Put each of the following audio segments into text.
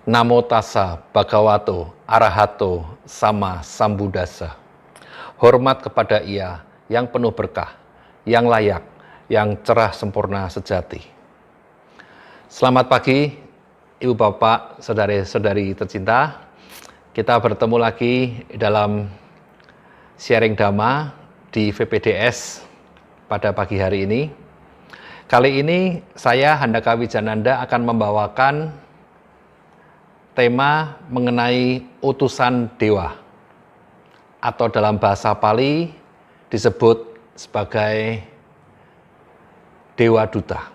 Namo tassa bhagavato arahato sama sambuddhassa. Hormat kepada Ia yang penuh berkah, yang layak, yang cerah sempurna sejati. Selamat pagi, Ibu Bapak, Saudari-saudari tercinta. Kita bertemu lagi dalam sharing Dhamma di VPDS pada pagi hari ini. Kali ini saya, Handaka Wijananda, akan membawakan tema mengenai utusan dewa, atau dalam bahasa Pali disebut sebagai Dewa Duta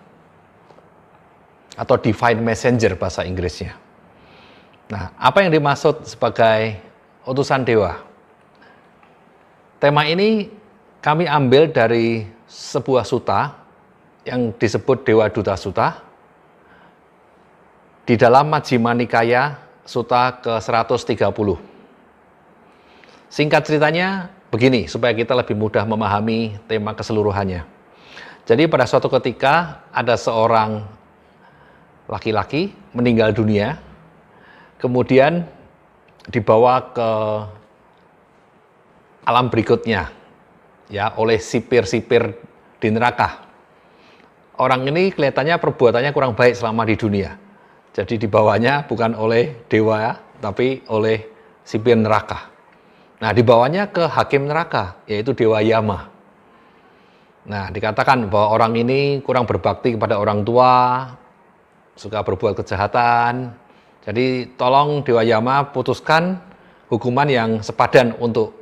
atau Divine Messenger bahasa Inggrisnya. Nah, apa yang dimaksud sebagai utusan dewa? Tema ini kami ambil dari sebuah sutta yang disebut Dewa Duta Sutta di dalam Majjhima Nikaya Sutta ke-130. Singkat ceritanya begini, supaya kita lebih mudah memahami tema keseluruhannya. Jadi pada suatu ketika ada seorang laki-laki meninggal dunia, kemudian dibawa ke alam berikutnya ya oleh sipir-sipir di neraka. Orang ini kelihatannya perbuatannya kurang baik selama di dunia. Jadi dibawanya bukan oleh dewa, tapi oleh sipir neraka. Nah, dibawanya ke hakim neraka, yaitu Dewa Yama. Nah, dikatakan bahwa orang ini kurang berbakti kepada orang tua, suka berbuat kejahatan. Jadi tolong Dewa Yama putuskan hukuman yang sepadan untuk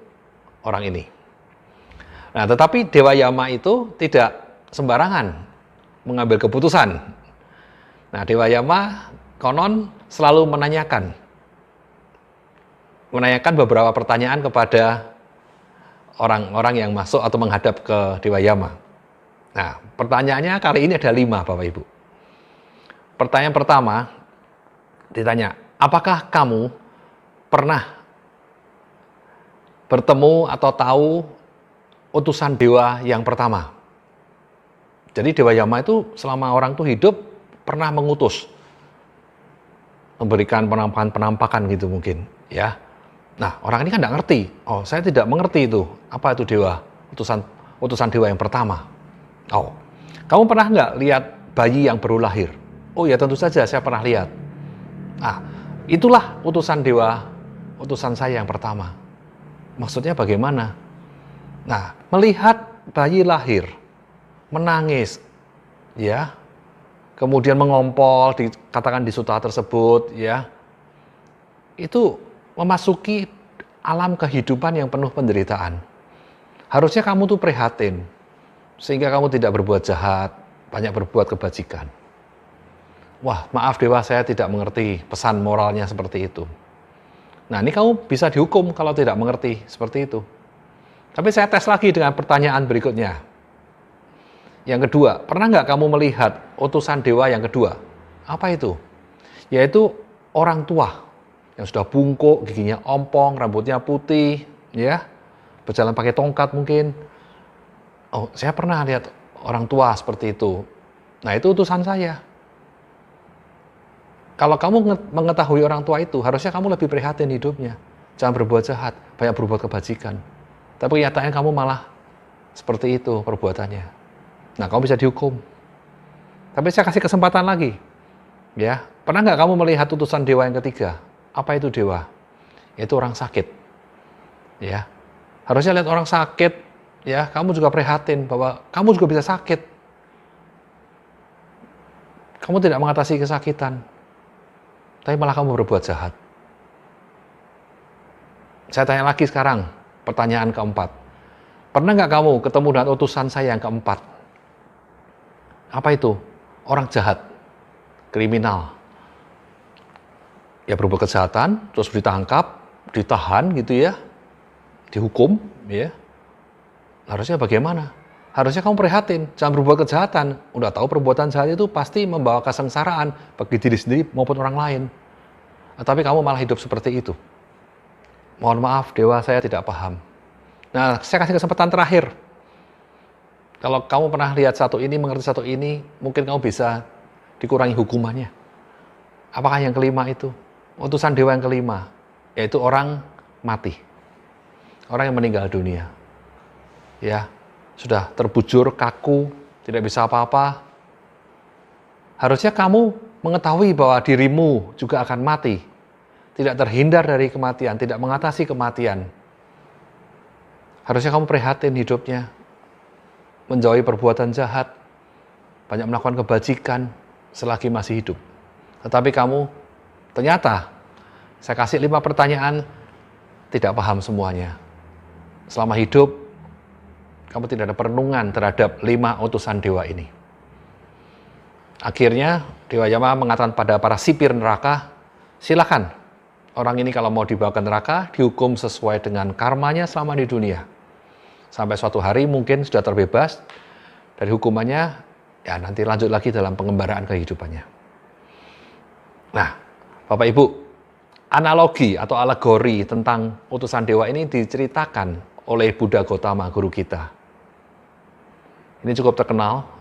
orang ini. Nah, tetapi Dewa Yama itu tidak sembarangan mengambil keputusan. Nah, Dewa Yama konon selalu menanyakan beberapa pertanyaan kepada orang-orang yang masuk atau menghadap ke Dewa Yama. Nah, pertanyaannya kali ini ada 5, Bapak Ibu. Pertanyaan pertama ditanya, apakah kamu pernah bertemu atau tahu utusan dewa yang pertama? Jadi Dewa Yama itu selama orang itu hidup pernah mengutus, memberikan penampakan gitu mungkin, ya. Nah, orang ini kan tidak ngerti. Oh, saya tidak mengerti itu. Apa itu dewa? Utusan dewa yang pertama. Oh, kamu pernah nggak lihat bayi yang baru lahir? Oh ya, tentu saja saya pernah lihat. Nah, itulah utusan dewa, utusan saya yang pertama. Maksudnya bagaimana? Nah, melihat bayi lahir, menangis, ya, kemudian mengompol, dikatakan di sutta tersebut, ya, itu memasuki alam kehidupan yang penuh penderitaan. Harusnya kamu tuh prihatin, sehingga kamu tidak berbuat jahat, banyak berbuat kebajikan. Wah, maaf dewa, saya tidak mengerti pesan moralnya seperti itu. Nah, ini kamu bisa dihukum kalau tidak mengerti seperti itu. Tapi saya tes lagi dengan pertanyaan berikutnya. Yang kedua, pernah nggak kamu melihat utusan dewa yang kedua? Apa itu? Yaitu orang tua yang sudah bungkuk, giginya ompong, rambutnya putih, ya, berjalan pakai tongkat mungkin. Oh, saya pernah lihat orang tua seperti itu. Nah, itu utusan saya. Kalau kamu mengetahui orang tua itu, harusnya kamu lebih prihatin hidupnya. Jangan berbuat jahat, banyak berbuat kebajikan. Tapi kenyataannya kamu malah seperti itu perbuatannya. Nah, kamu bisa dihukum. Tapi saya kasih kesempatan lagi. Ya, pernah nggak kamu melihat utusan dewa yang ketiga? Apa itu dewa? Itu orang sakit. Ya, harusnya lihat orang sakit, ya, kamu juga prihatin bahwa kamu juga bisa sakit. Kamu tidak mengatasi kesakitan, tapi malah kamu berbuat jahat. Saya tanya lagi sekarang, pertanyaan keempat. Pernah nggak kamu ketemu dengan utusan saya yang keempat? Apa itu? Orang jahat, kriminal. Ya, berbuat kejahatan, terus ditangkap, ditahan gitu ya, dihukum, ya. Harusnya bagaimana? Harusnya kamu prihatin, jangan berbuat kejahatan. Udah tahu perbuatan jahat itu pasti membawa kesengsaraan bagi diri sendiri maupun orang lain. Tapi kamu malah hidup seperti itu. Mohon maaf, dewa, saya tidak paham. Nah, saya kasih kesempatan terakhir. Kalau kamu pernah lihat satu ini, mengerti satu ini, mungkin kamu bisa dikurangi hukumannya. Apakah yang kelima itu? utusan dewa yang kelima, yaitu orang mati. Orang yang meninggal dunia. Ya, sudah terbujur, kaku, tidak bisa apa-apa. Harusnya kamu mengetahui bahwa dirimu juga akan mati. Tidak terhindar dari kematian, tidak mengatasi kematian. Harusnya kamu prihatin hidupnya. Menjauhi perbuatan jahat, banyak melakukan kebajikan selagi masih hidup. Tetapi kamu ternyata, saya kasih 5 pertanyaan, tidak paham semuanya. Selama hidup, kamu tidak ada perenungan terhadap 5 utusan dewa ini. Akhirnya, Dewa Yama mengatakan pada para sipir neraka, silakan, orang ini kalau mau dibawa ke neraka, dihukum sesuai dengan karmanya selama di dunia. Sampai suatu hari mungkin sudah terbebas dari hukumannya, ya nanti lanjut lagi dalam pengembaraan kehidupannya. Nah, Bapak Ibu, analogi atau alegori tentang utusan dewa ini diceritakan oleh Buddha Gautama, guru kita. Ini cukup terkenal.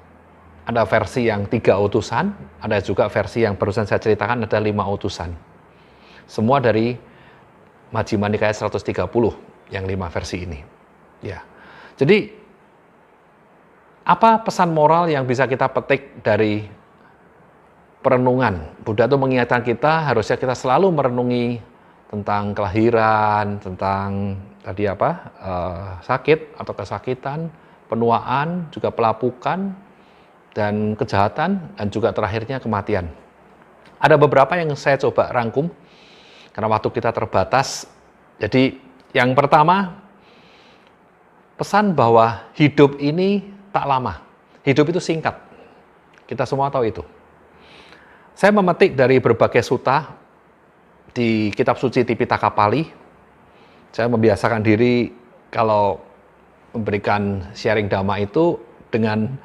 Ada versi yang 3 utusan, ada juga versi yang barusan saya ceritakan ada 5 utusan. Semua dari Majjhima Nikaya 130 yang 5 versi ini. Ya. Jadi apa pesan moral yang bisa kita petik dari perenungan? Buddha itu mengingatkan kita harusnya kita selalu merenungi tentang kelahiran, tentang tadi sakit atau kesakitan, penuaan, juga pelapukan, dan kejahatan, dan juga terakhirnya kematian. Ada beberapa yang saya coba rangkum, karena waktu kita terbatas. Jadi yang pertama, pesan bahwa hidup ini tak lama. Hidup itu singkat. Kita semua tahu itu. Saya memetik dari berbagai sutta di kitab suci Tipitaka Pali. Saya membiasakan diri kalau memberikan sharing dhamma itu dengan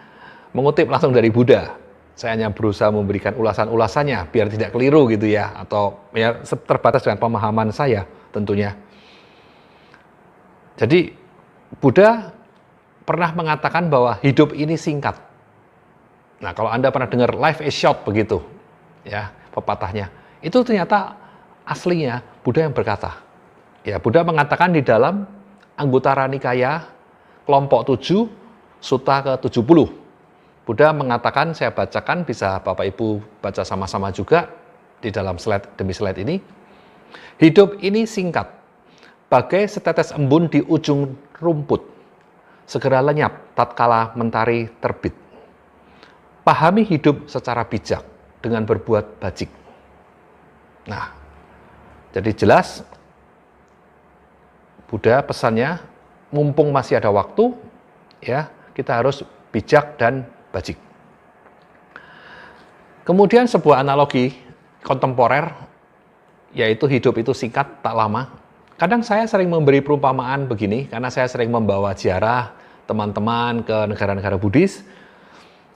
mengutip langsung dari Buddha. Saya hanya berusaha memberikan ulasan-ulasannya biar tidak keliru gitu ya, atau ya terbatas dengan pemahaman saya tentunya. Jadi Buddha pernah mengatakan bahwa hidup ini singkat. Nah, kalau Anda pernah dengar life is short begitu, ya pepatahnya, itu ternyata aslinya Buddha yang berkata. Ya, Buddha mengatakan di dalam Anguttara Nikaya kelompok 7 sutta ke-70. Buddha mengatakan, saya bacakan, bisa Bapak Ibu baca sama-sama juga di dalam slide demi slide ini. Hidup ini singkat, bagai setetes embun di ujung rumput, segera lenyap tatkala mentari terbit. Pahami hidup secara bijak dengan berbuat bajik. Nah, jadi jelas Buddha pesannya, mumpung masih ada waktu, ya kita harus bijak dan bajik. Kemudian sebuah analogi kontemporer, yaitu hidup itu singkat, tak lama. Kadang saya sering memberi perumpamaan begini, karena saya sering membawa ziarah teman-teman ke negara-negara Buddhis.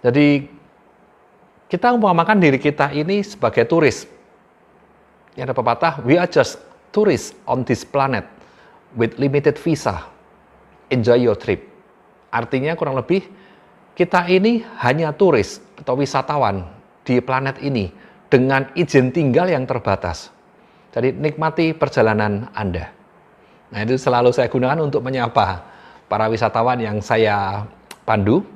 Jadi kita umpamakan diri kita ini sebagai turis. Ini ada pepatah, we are just tourists on this planet with limited visa. Enjoy your trip. Artinya kurang lebih, kita ini hanya turis atau wisatawan di planet ini dengan izin tinggal yang terbatas. Jadi nikmati perjalanan Anda. Nah, itu selalu saya gunakan untuk menyapa para wisatawan yang saya pandu.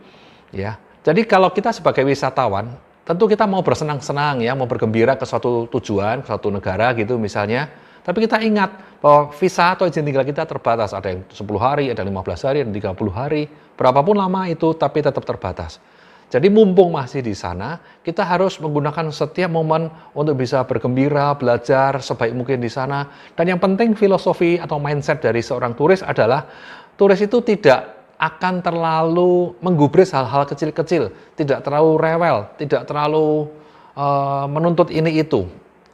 Ya. Jadi kalau kita sebagai wisatawan, tentu kita mau bersenang-senang ya, mau bergembira ke suatu tujuan, ke suatu negara gitu misalnya. Tapi kita ingat bahwa visa atau izin tinggal kita terbatas. Ada yang 10 hari, ada 15 hari, ada 30 hari. Berapapun lama itu, tapi tetap terbatas. Jadi mumpung masih di sana, kita harus menggunakan setiap momen untuk bisa bergembira, belajar sebaik mungkin di sana. Dan yang penting filosofi atau mindset dari seorang turis adalah, turis itu tidak akan terlalu menggubris hal-hal kecil-kecil. Tidak terlalu rewel, tidak terlalu menuntut ini itu.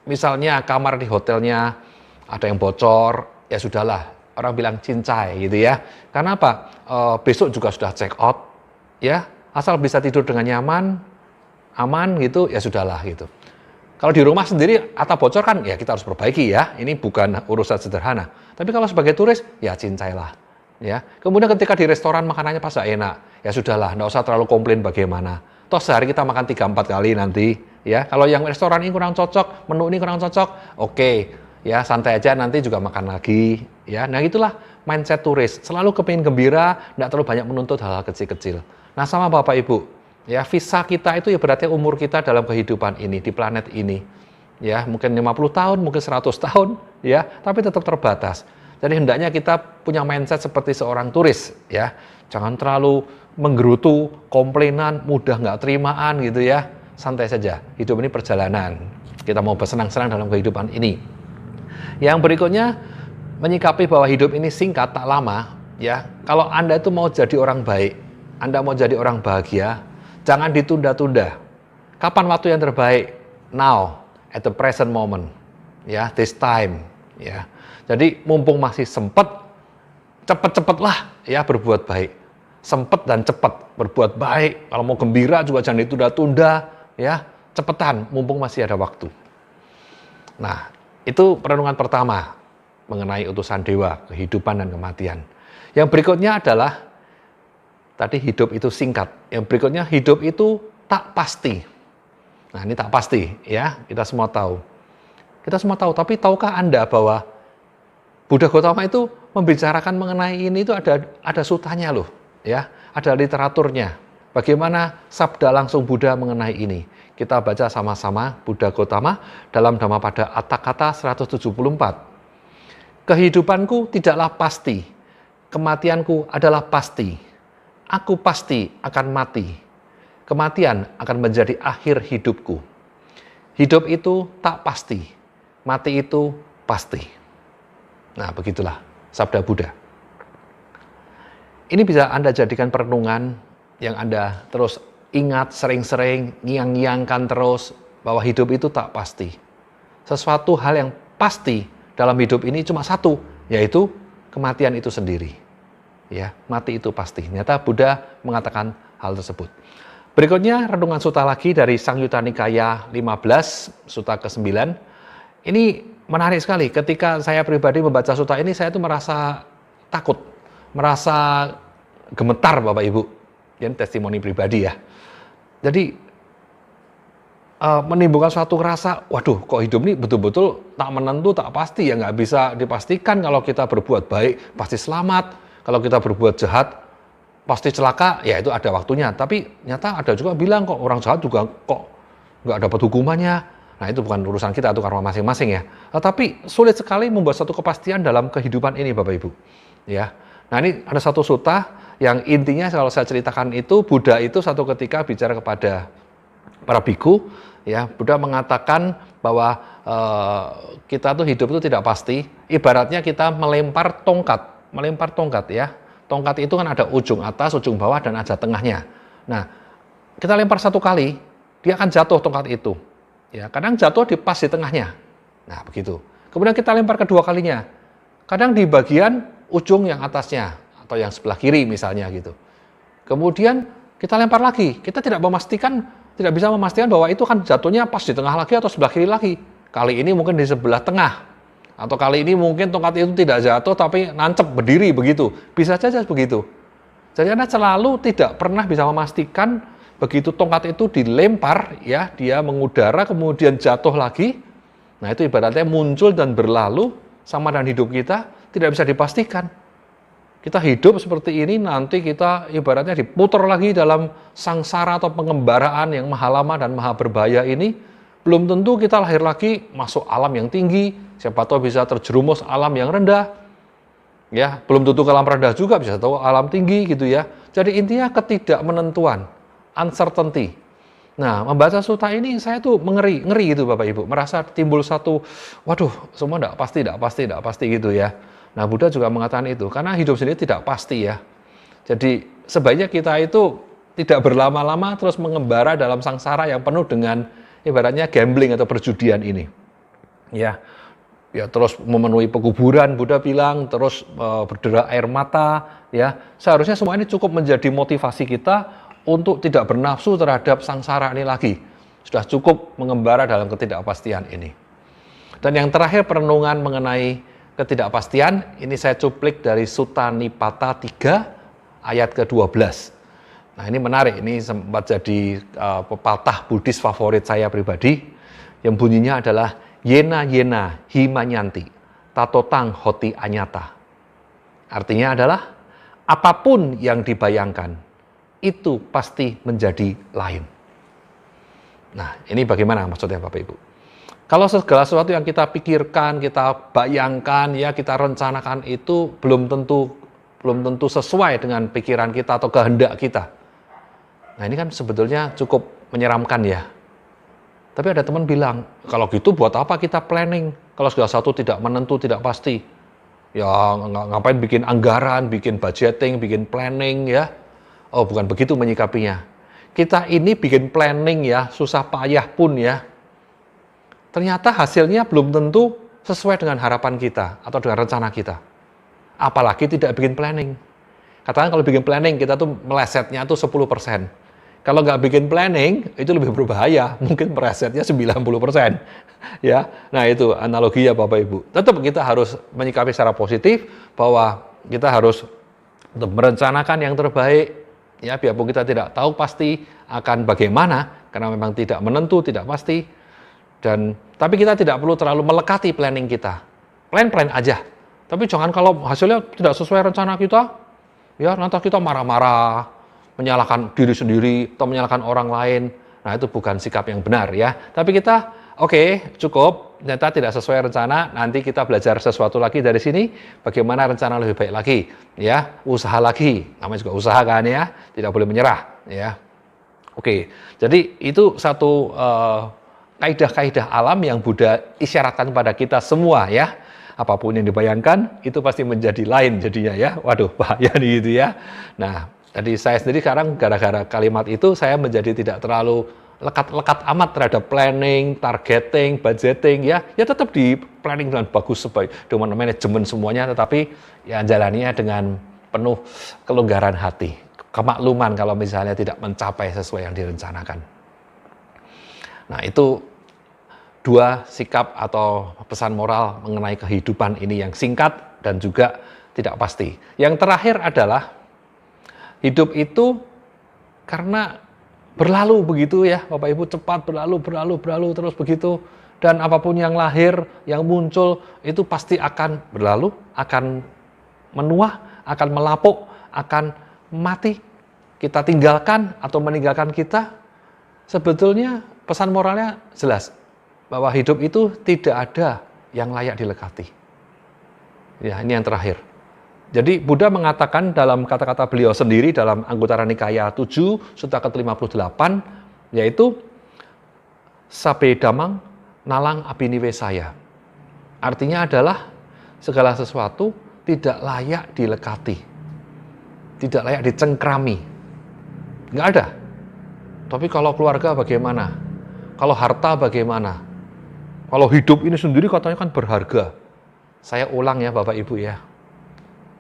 Misalnya kamar di hotelnya ada yang bocor, ya sudahlah, orang bilang cincai gitu ya. Karena apa? Besok juga sudah check out, ya, asal bisa tidur dengan nyaman, aman gitu, ya sudahlah gitu. Kalau di rumah sendiri atap bocor kan, ya kita harus perbaiki ya. Ini bukan urusan sederhana. Tapi kalau sebagai turis, ya cincailah. Ya. Kemudian ketika di restoran makanannya pas enak, ya sudahlah, nggak usah terlalu komplain bagaimana. Toh sehari kita makan 3-4 kali nanti, Ya, kalau yang restoran ini kurang cocok, menu ini kurang cocok, oke, ya santai aja nanti juga makan lagi. Ya, nah itulah mindset turis. Selalu kepingin gembira, nggak terlalu banyak menuntut hal-hal kecil-kecil. Nah, sama Bapak Ibu, ya visa kita itu ya berarti umur kita dalam kehidupan ini di planet ini. Ya, mungkin 50 tahun, mungkin 100 tahun, ya, tapi tetap terbatas. Jadi hendaknya kita punya mindset seperti seorang turis, ya. Jangan terlalu menggerutu, komplainan, mudah nggak terimaan gitu ya. Santai saja, hidup ini perjalanan. Kita mau bersenang-senang dalam kehidupan ini. Yang berikutnya, menyikapi bahwa hidup ini singkat, tak lama. Ya, kalau Anda itu mau jadi orang baik, Anda mau jadi orang bahagia, jangan ditunda-tunda. Kapan waktu yang terbaik? Now, at the present moment. Ya, this time. Ya, jadi mumpung masih sempat, cepet-cepetlah ya berbuat baik. Sempet dan cepat berbuat baik. Kalau mau gembira juga jangan ditunda-tunda. Ya, cepetan, mumpung masih ada waktu. Nah, itu perenungan pertama mengenai utusan dewa, kehidupan dan kematian. Yang berikutnya adalah tadi hidup itu singkat. Yang berikutnya hidup itu tak pasti. Nah, ini tak pasti ya, kita semua tahu. Kita semua tahu, tapi tahukah Anda bahwa Buddha Gautama itu membicarakan mengenai ini itu ada sutanya loh, ya, ada literaturnya. Bagaimana sabda langsung Buddha mengenai ini? Kita baca sama-sama Buddha Gautama dalam Dhammapada Atthakatha 174. Kehidupanku tidaklah pasti, kematianku adalah pasti. Aku pasti akan mati. Kematian akan menjadi akhir hidupku. Hidup itu tak pasti, mati itu pasti. Nah, begitulah sabda Buddha. Ini bisa Anda jadikan perenungan yang Anda terus ingat sering-sering, ngiang-ngiangkan terus bahwa hidup itu tak pasti. Sesuatu hal yang pasti dalam hidup ini cuma satu, yaitu kematian itu sendiri. Ya, mati itu pasti. Ternyata Buddha mengatakan hal tersebut. Berikutnya renungan sutta lagi dari Samyutta Nikaya 15, sutta ke-9. Ini menarik sekali. Ketika saya pribadi membaca sutta ini, saya itu merasa takut, merasa gemetar Bapak Ibu. Ini testimoni pribadi ya. Jadi menimbulkan suatu rasa, waduh kok hidup ini betul-betul tak menentu, tak pasti ya, nggak bisa dipastikan. Kalau kita berbuat baik pasti selamat, kalau kita berbuat jahat pasti celaka, ya itu ada waktunya. Tapi nyata ada juga bilang kok orang jahat juga kok nggak dapat hukumannya. Nah itu bukan urusan kita, itu karma masing-masing ya. Tapi sulit sekali membuat satu kepastian dalam kehidupan ini Bapak Ibu. Ya. Nah ini ada satu sutta yang intinya kalau saya ceritakan itu, Buddha itu satu ketika bicara kepada para biku, ya Buddha mengatakan bahwa kita tuh hidup itu tidak pasti. Ibaratnya kita melempar tongkat ya. Tongkat itu kan ada ujung atas, ujung bawah, dan ada tengahnya. Nah, kita lempar satu kali, dia akan jatuh tongkat itu. Ya, kadang jatuh pas di tengahnya. Nah, begitu. Kemudian kita lempar kedua kalinya. Kadang di bagian ujung yang atasnya atau yang sebelah kiri misalnya gitu. Kemudian kita lempar lagi. Kita tidak bisa memastikan bahwa itu kan jatuhnya pas di tengah lagi atau sebelah kiri lagi. Kali ini mungkin di sebelah tengah. Atau kali ini mungkin tongkat itu tidak jatuh tapi nancep berdiri begitu. Bisa saja begitu. Jadi Anda selalu tidak pernah bisa memastikan begitu tongkat itu dilempar, ya dia mengudara kemudian jatuh lagi. Nah itu ibaratnya muncul dan berlalu sama dengan hidup kita tidak bisa dipastikan. Kita hidup seperti ini, nanti kita ibaratnya diputar lagi dalam sangsara atau pengembaraan yang maha lama dan maha berbahaya ini. Belum tentu kita lahir lagi masuk alam yang tinggi, siapa tahu bisa terjerumus alam yang rendah. Ya, belum tentu ke alam rendah juga, bisa tahu alam tinggi gitu ya. Jadi intinya ketidakmenentuan, uncertainty. Nah, membaca sutta ini saya tuh ngeri gitu Bapak Ibu, merasa timbul satu, waduh, semua tidak pasti gitu ya. Nah, Buddha juga mengatakan itu, karena hidup sendiri tidak pasti ya. Jadi sebaiknya kita itu tidak berlama-lama terus mengembara dalam sangsara yang penuh dengan ibaratnya gambling atau perjudian ini. Ya terus memenuhi pekuburan, Buddha bilang, terus berderak air mata, ya. Seharusnya semua ini cukup menjadi motivasi kita untuk tidak bernafsu terhadap sangsara ini lagi. Sudah cukup mengembara dalam ketidakpastian ini. Dan yang terakhir perenungan mengenai ketidakpastian, ini saya cuplik dari Sutta Nipata 3 ayat ke-12. Nah ini menarik, ini sempat jadi pepatah Buddhis favorit saya pribadi, yang bunyinya adalah Yena Yena Himanyanti, Tatotang Hoti Anyata. Artinya adalah, apapun yang dibayangkan, itu pasti menjadi lain. Nah ini bagaimana maksudnya Bapak Ibu? Kalau segala sesuatu yang kita pikirkan, kita bayangkan, ya kita rencanakan itu belum tentu sesuai dengan pikiran kita atau kehendak kita. Nah ini kan sebetulnya cukup menyeramkan ya. Tapi ada teman bilang, kalau gitu buat apa kita planning? Kalau segala sesuatu tidak menentu, tidak pasti. Ya ngapain bikin anggaran, bikin budgeting, bikin planning ya. Oh bukan begitu menyikapinya. Kita ini bikin planning ya, susah payah pun ya. Ternyata hasilnya belum tentu sesuai dengan harapan kita atau dengan rencana kita. Apalagi tidak bikin planning. Katakan kalau bikin planning, kita tuh melesetnya tuh 10%. Kalau nggak bikin planning, itu lebih berbahaya. Mungkin melesetnya 90%. Ya, nah itu analogi ya Bapak Ibu. Tetap kita harus menyikapi secara positif, bahwa kita harus merencanakan yang terbaik. Ya, biarpun kita tidak tahu pasti akan bagaimana, karena memang tidak menentu, tidak pasti. Tapi kita tidak perlu terlalu melekati planning kita. Plan aja. Tapi jangan kalau hasilnya tidak sesuai rencana kita, ya nanti kita marah-marah, menyalahkan diri sendiri atau menyalahkan orang lain. Nah itu bukan sikap yang benar ya. Tapi kita oke, cukup, ternyata tidak sesuai rencana, nanti kita belajar sesuatu lagi dari sini, bagaimana rencana lebih baik lagi, ya, usaha lagi, namanya juga usaha kan ya, tidak boleh menyerah, ya. Oke, jadi itu satu kaidah-kaidah alam yang Buddha isyaratkan kepada kita semua ya. Apapun yang dibayangkan itu pasti menjadi lain jadinya ya. Waduh, bahaya nih gitu ya. Nah, jadi saya sendiri sekarang gara-gara kalimat itu saya menjadi tidak terlalu lekat amat terhadap planning, targeting, budgeting ya. Ya tetap di planning dengan bagus dengan manajemen semuanya, tetapi ya jalaninya dengan penuh kelonggaran hati, kemakluman kalau misalnya tidak mencapai sesuai yang direncanakan. Nah itu dua sikap atau pesan moral mengenai kehidupan ini yang singkat dan juga tidak pasti. Yang terakhir adalah hidup itu karena berlalu begitu ya Bapak Ibu, cepat berlalu terus begitu, dan apapun yang lahir, yang muncul itu pasti akan berlalu, akan menua, akan melapuk, akan mati. Kita tinggalkan atau meninggalkan kita. Sebetulnya pesan moralnya jelas, bahwa hidup itu tidak ada yang layak dilekati. Ya, ini yang terakhir. Jadi Buddha mengatakan dalam kata-kata beliau sendiri dalam Anguttara Nikaya 7, sutta ke-58, yaitu Sabe Dhammang Nalang Abhiniwesaya. Artinya adalah segala sesuatu tidak layak dilekati, tidak layak dicengkrami. Nggak ada. Tapi kalau keluarga bagaimana? Kalau harta bagaimana? Kalau hidup ini sendiri katanya kan berharga. Saya ulang ya Bapak Ibu ya.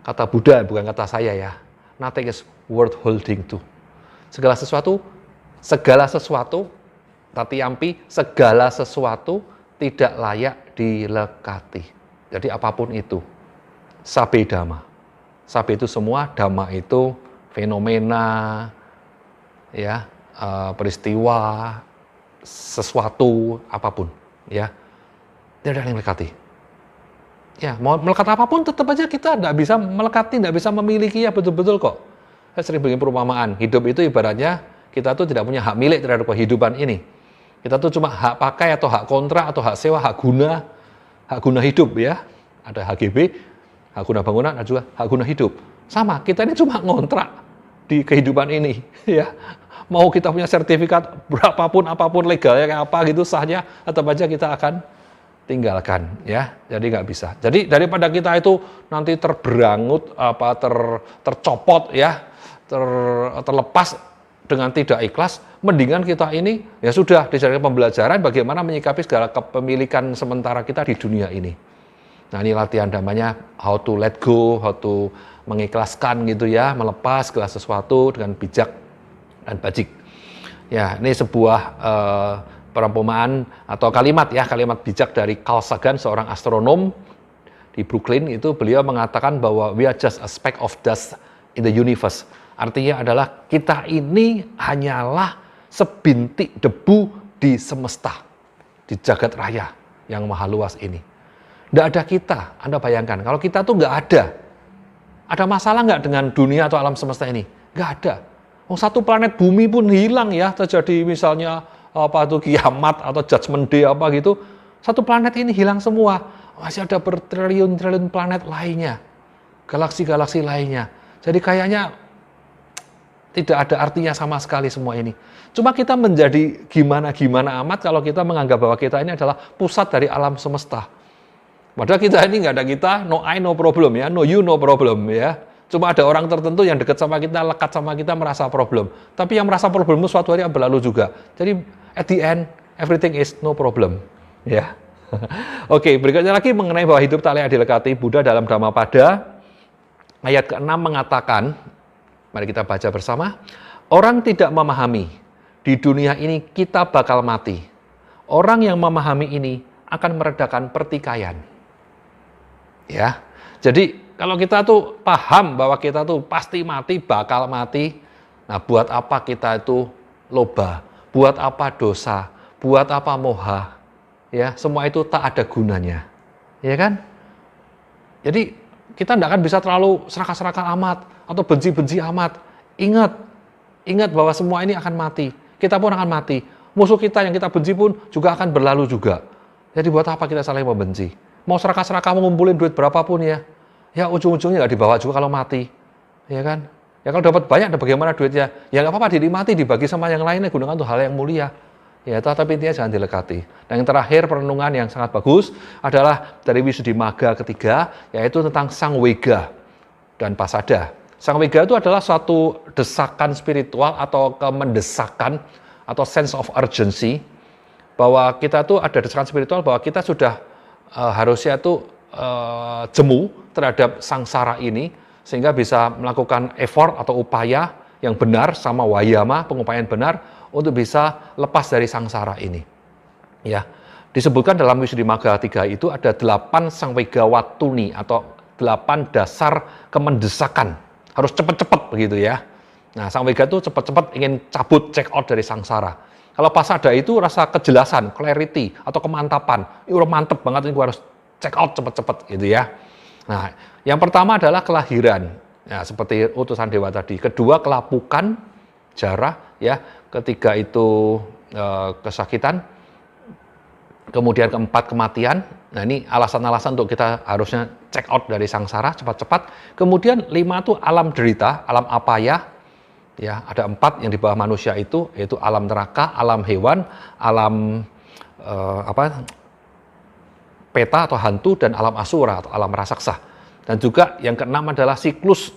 Kata Buddha, bukan kata saya ya. Nothing is worth holding to. Segala sesuatu, Tatiyampi, segala sesuatu tidak layak dilekati. Jadi apapun itu. Sabe Dhamma. Sabe itu semua, Dhamma itu fenomena, ya, peristiwa, sesuatu, apapun. Ya, tidak ada yang melekati. Ya, mau melekat apapun tetap aja kita tidak bisa melekati, tidak bisa memiliki ya betul-betul kok. Saya sering bikin perumpamaan, hidup itu ibaratnya kita tuh tidak punya hak milik terhadap kehidupan ini. Kita tuh cuma hak pakai atau hak kontrak atau hak sewa, hak guna hidup ya. Ada HGB, hak guna bangunan, ada juga hak guna hidup. Sama, kita ini cuma ngontrak di kehidupan ini ya. Mau kita punya sertifikat berapapun, apapun legalnya kayak apa gitu sahnya, tetap aja kita akan tinggalkan ya, jadi nggak bisa. Jadi daripada kita itu nanti terberangut tercopot ya, terlepas dengan tidak ikhlas, mendingan kita ini ya sudah dijadikan pembelajaran bagaimana menyikapi segala kepemilikan sementara kita di dunia ini. Nah ini latihan namanya how to let go, how to mengikhlaskan gitu ya, melepas segala sesuatu dengan bijak dan bajik. Ya ini sebuah perumpamaan atau kalimat bijak dari Carl Sagan, seorang astronom di Brooklyn. Itu beliau mengatakan bahwa we are just a speck of dust in the universe. Artinya adalah kita ini hanyalah sebintik debu di semesta, di jagat raya yang maha luas ini. Tidak ada kita. Anda bayangkan, kalau kita tuh nggak ada masalah nggak dengan dunia atau alam semesta ini? Nggak ada. Oh, satu planet bumi pun hilang ya, terjadi misalnya kiamat atau judgment day apa gitu. Satu planet ini hilang semua. Masih ada bertriliun-triliun planet lainnya, galaksi-galaksi lainnya. Jadi kayaknya tidak ada artinya sama sekali semua ini. Cuma kita menjadi gimana-gimana amat kalau kita menganggap bahwa kita ini adalah pusat dari alam semesta. Padahal kita ini nggak ada kita, no I, no problem ya, no you, no problem ya. Cuma ada orang tertentu yang dekat sama kita, lekat sama kita, merasa problem. Tapi yang merasa problem itu suatu hari berlalu juga. Jadi at the end, everything is no problem. Ya. Oke, berikutnya lagi mengenai bahwa hidup tak layak dilekati. Buddha dalam Dhammapada ayat ke-6 mengatakan, mari kita baca bersama. Orang tidak memahami, di dunia ini kita bakal mati. Orang yang memahami ini akan meredakan pertikaian. Ya, jadi kalau kita tuh paham bahwa kita tuh pasti mati, bakal mati, nah buat apa kita itu loba, buat apa dosa, buat apa moha, ya semua itu tak ada gunanya, ya kan? Jadi kita tidak akan bisa terlalu serakah-serakah amat atau benci-benci amat. Ingat bahwa semua ini akan mati. Kita pun akan mati. Musuh kita yang kita benci pun juga akan berlalu juga. Jadi buat apa kita saling membenci? Mau serakah-serakah ngumpulin duit berapapun ya ujung-ujungnya nggak dibawa juga kalau mati, ya kan? Ya kalau dapat banyak, ada bagaimana duitnya? Ya nggak apa-apa, dinikmati, dibagi sama yang lainnya, gunakan untuk hal yang mulia. Ya, tapi intinya jangan dilekati. Dan yang terakhir, perenungan yang sangat bagus adalah dari Wisudimagga ketiga, yaitu tentang Sang Wega dan Pasada. Sang Wega itu adalah suatu desakan spiritual atau kemendesakan atau sense of urgency, bahwa kita tuh ada desakan spiritual bahwa kita sudah harusnya tuh jemu terhadap sangsara ini, sehingga bisa melakukan effort atau upaya yang benar sama wayama, pengupayaan benar untuk bisa lepas dari sangsara ini. Ya, disebutkan dalam Wisudimagga 3 itu ada 8 Sangwega Watuni atau 8 dasar kemendesakan. Harus cepat-cepat begitu ya. Nah, Sangwega itu cepat-cepat ingin cabut, check out dari sangsara. Kalau Pasada itu rasa kejelasan, clarity atau kemantapan. Ini udah mantep banget, ini gue harus check out cepat-cepat gitu ya. Nah, yang pertama adalah kelahiran. Ya, seperti utusan dewa tadi. Kedua, kelapukan, jara, ya. Ketiga itu kesakitan. Kemudian keempat, kematian. Nah, ini alasan-alasan untuk kita harusnya check out dari sangsara cepat-cepat. Kemudian 5 itu alam derita, alam apaya. Ya, ada 4 yang di bawah manusia itu, yaitu alam neraka, alam hewan, alam peta atau hantu, dan alam asura atau alam raksasa. Dan juga yang keenam adalah siklus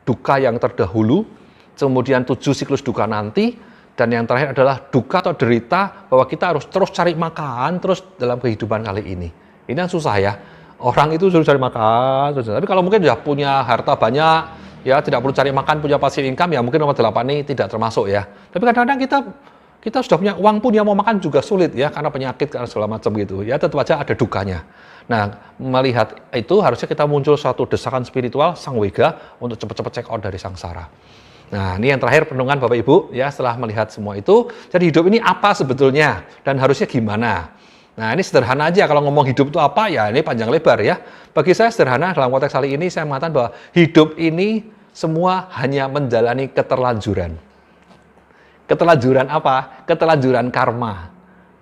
duka yang terdahulu, kemudian 7 siklus duka nanti, dan yang terakhir adalah duka atau derita bahwa kita harus terus cari makan terus dalam kehidupan kali ini. Ini yang susah ya. Orang itu suruh cari makan terus. Tapi kalau mungkin sudah punya harta banyak, ya tidak perlu cari makan, punya passive income, ya mungkin nomor 8 ini tidak termasuk ya. Tapi kadang-kadang kita sudah punya uang pun, yang mau makan juga sulit ya, karena penyakit, karena segala macam gitu. Ya tetap aja ada dukanya. Nah, melihat itu harusnya kita muncul suatu desakan spiritual Sang Wega untuk cepat-cepat check out dari sangsara. Nah, ini yang terakhir renungan Bapak Ibu ya, setelah melihat semua itu. Jadi hidup ini apa sebetulnya dan harusnya gimana? Nah, ini sederhana aja kalau ngomong hidup itu apa ya, ini panjang lebar ya. Bagi saya sederhana, dalam konteks kali ini saya mengatakan bahwa hidup ini semua hanya menjalani keterlanjuran. Keterlanjuran apa? Keterlanjuran karma.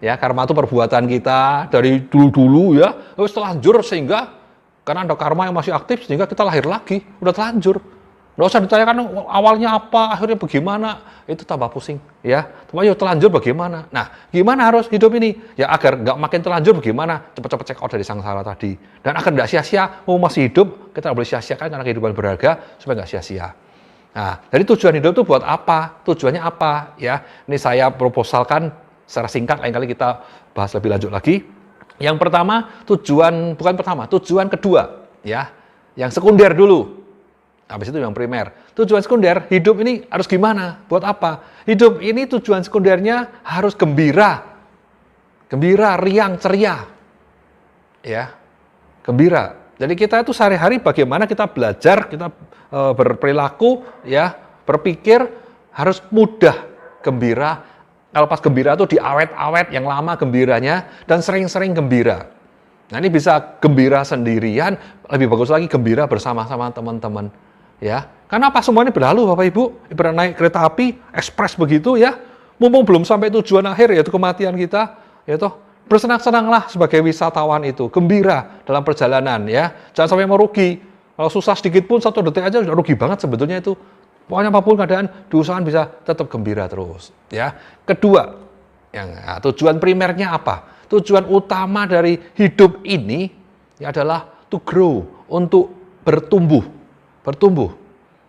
Ya, karma itu perbuatan kita dari dulu-dulu ya, terus telanjur sehingga karena ada karma yang masih aktif sehingga kita lahir lagi, udah telanjur. Nggak usah ditanyakan awalnya apa, akhirnya bagaimana, itu tambah pusing ya. Tapi ya telanjur bagaimana? Nah, gimana harus hidup ini? Ya agar nggak makin telanjur bagaimana? Cepat-cepat check out dari sangsara tadi. Dan agar nggak sia-sia, mau masih hidup, kita nggak boleh sia-siakan karena kehidupan berharga supaya nggak sia-sia. Nah, jadi tujuan hidup itu buat apa? Tujuannya apa? Ya, ini saya proposalkan secara singkat, lain kali kita bahas lebih lanjut lagi. Yang pertama, tujuan kedua, ya, yang sekunder dulu. Habis itu yang primer. Tujuan sekunder, hidup ini harus gimana? Buat apa? Hidup ini tujuan sekundernya harus gembira. Gembira, riang, ceria. Ya, gembira. Jadi kita itu sehari-hari bagaimana kita belajar, kita berperilaku, ya, Berpikir harus mudah gembira. Kalau pas gembira itu diawet-awet, yang lama gembiranya, dan sering-sering gembira. Nah ini bisa gembira sendirian, lebih bagus lagi gembira bersama-sama teman-teman. Ya, karena apa semuanya berlalu Bapak Ibu, ibarat naik kereta api, ekspres begitu ya, mumpung belum sampai tujuan akhir yaitu kematian kita, ya toh, bersenang-senanglah sebagai wisatawan itu, gembira dalam perjalanan ya, jangan sampai merugi. Kalau susah sedikit pun 1 detik aja udah rugi banget sebetulnya itu. Pokoknya apapun keadaan, diusahakan bisa tetap gembira terus. Ya, kedua, tujuan primernya apa? Tujuan utama dari hidup ini ya adalah to grow, untuk bertumbuh.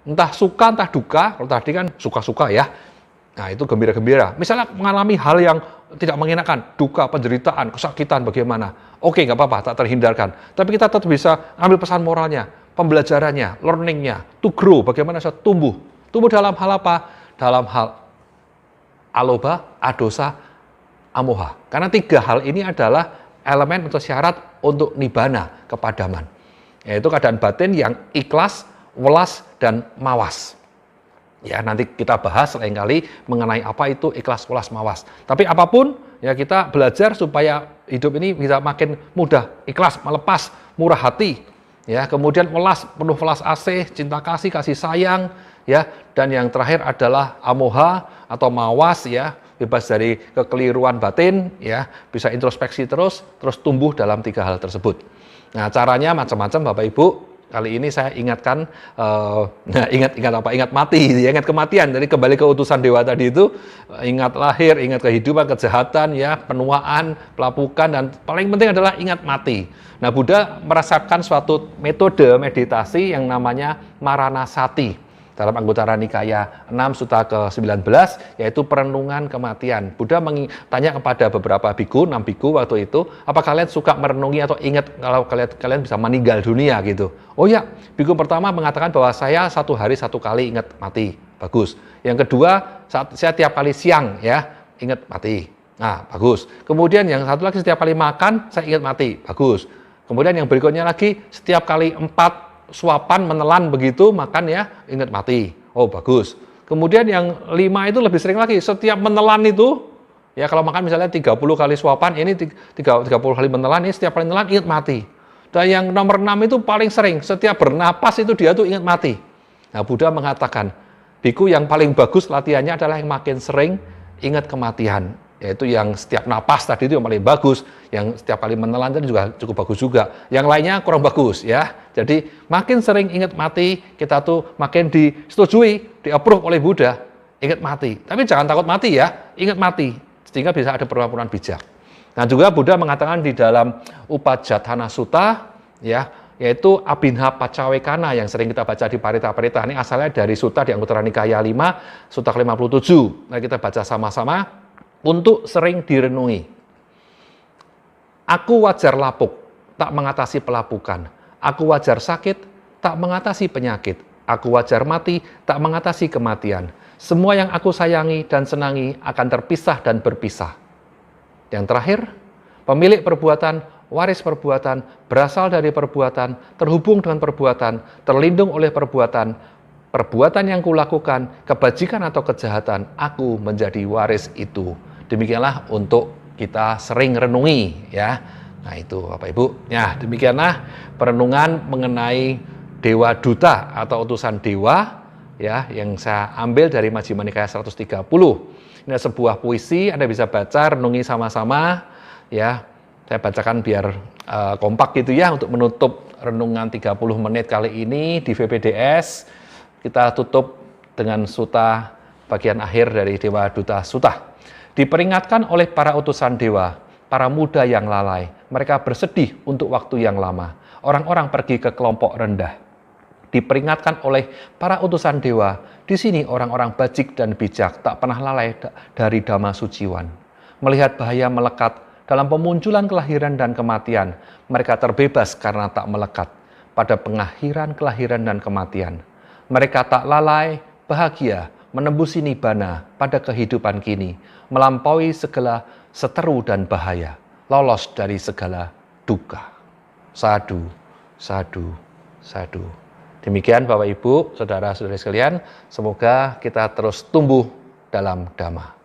Entah suka, entah duka. Kalau tadi kan suka-suka ya. Nah, itu gembira-gembira. Misalnya mengalami hal yang tidak mengenakan, duka, penderitaan, kesakitan bagaimana. Oke, nggak apa-apa, tak terhindarkan. Tapi kita tetap bisa ambil pesan moralnya, pembelajarannya, learning-nya, to grow, bagaimana saya tumbuh. Tumbuh dalam hal apa? Dalam hal aloba, adosa, amoha. Karena 3 hal ini adalah elemen atau syarat untuk nibbana, kepadaman. Yaitu keadaan batin yang ikhlas, welas, dan mawas. Ya, nanti kita bahas lain kali mengenai apa itu ikhlas, welas, mawas. Tapi apapun, ya kita belajar supaya hidup ini bisa makin mudah, ikhlas, melepas, murah hati. Ya, kemudian welas, penuh welas asih, cinta kasih, kasih sayang, ya. Dan yang terakhir adalah amoha atau mawas, ya, bebas dari kekeliruan batin, ya, bisa introspeksi terus tumbuh dalam 3 hal tersebut. Nah, caranya macam-macam Bapak Ibu. Kali ini saya ingatkan, ingat mati, ya, ingat kematian. Jadi kembali ke utusan dewa tadi itu, ingat lahir, ingat kehidupan, kejahatan, ya, penuaan, pelapukan, dan paling penting adalah ingat mati. Nah, Buddha meresepkan suatu metode meditasi yang namanya Maranasati. Dalam Anggutara Nikaya 6 Sutta ke-19, yaitu perenungan kematian. Buddha tanya kepada beberapa biku, 6 biku waktu itu, apa kalian suka merenungi atau ingat kalau kalian bisa meninggal dunia gitu? Oh ya, biku pertama mengatakan bahwa saya 1 hari 1 kali ingat mati. Bagus. Yang kedua, saya tiap kali siang ya, ingat mati. Nah, bagus. Kemudian yang satu lagi setiap kali makan, saya ingat mati. Bagus. Kemudian yang berikutnya lagi, setiap kali 4 suapan menelan begitu makan ya ingat mati. Oh bagus. Kemudian yang 5 itu lebih sering lagi, setiap menelan itu ya, kalau makan misalnya 30 kali suapan, ini 30 kali menelan, ini setiap kali menelan ingat mati. Dan yang nomor 6 itu paling sering, setiap bernapas itu dia tuh ingat mati. Nah, Buddha mengatakan biku yang paling bagus latihannya adalah yang makin sering ingat kematian, yaitu yang setiap napas tadi itu yang paling bagus, yang setiap kali menelan tadi juga cukup bagus juga. Yang lainnya kurang bagus ya. Jadi makin sering ingat mati, kita tuh makin disetujui, di-approve oleh Buddha, ingat mati. Tapi jangan takut mati ya, ingat mati sehingga bisa ada perlakuan bijak. Nah, juga Buddha mengatakan di dalam Upajjhatthana Sutta ya, yaitu Abhinha Paccawekkhana yang sering kita baca di Parita-Parita. Ini asalnya dari sutta di Anggutara Nikaya 5, sutta ke-57. Nah, kita baca sama-sama untuk sering direnungi. Aku wajar lapuk, tak mengatasi pelapukan. Aku wajar sakit, tak mengatasi penyakit. Aku wajar mati, tak mengatasi kematian. Semua yang aku sayangi dan senangi akan terpisah dan berpisah. Yang terakhir, pemilik perbuatan, waris perbuatan, berasal dari perbuatan, terhubung dengan perbuatan, terlindung oleh perbuatan, perbuatan yang kulakukan, kebajikan atau kejahatan, aku menjadi waris itu. Demikianlah untuk kita sering renungi ya. Nah itu Bapak Ibu. Ya, demikianlah perenungan mengenai Dewa Duta atau utusan dewa ya yang saya ambil dari Majjhima Nikaya 130. Ini sebuah puisi, Anda bisa baca, renungi sama-sama ya. Saya bacakan biar kompak gitu ya untuk menutup renungan 30 menit kali ini di VPDS. Kita tutup dengan sutta bagian akhir dari Dewa Duta Sutta. Diperingatkan oleh para utusan dewa, para muda yang lalai, mereka bersedih untuk waktu yang lama. Orang-orang pergi ke kelompok rendah. Diperingatkan oleh para utusan dewa, di sini orang-orang bajik dan bijak tak pernah lalai dari dhamma suciwan. Melihat bahaya melekat dalam pemunculan kelahiran dan kematian, mereka terbebas karena tak melekat pada pengakhiran kelahiran dan kematian. Mereka tak lalai, bahagia, menembusi nibbana pada kehidupan kini, melampaui segala seteru dan bahaya, lolos dari segala duka. Sadu, sadu, sadu. Demikian Bapak Ibu, saudara-saudari sekalian, semoga kita terus tumbuh dalam dhamma.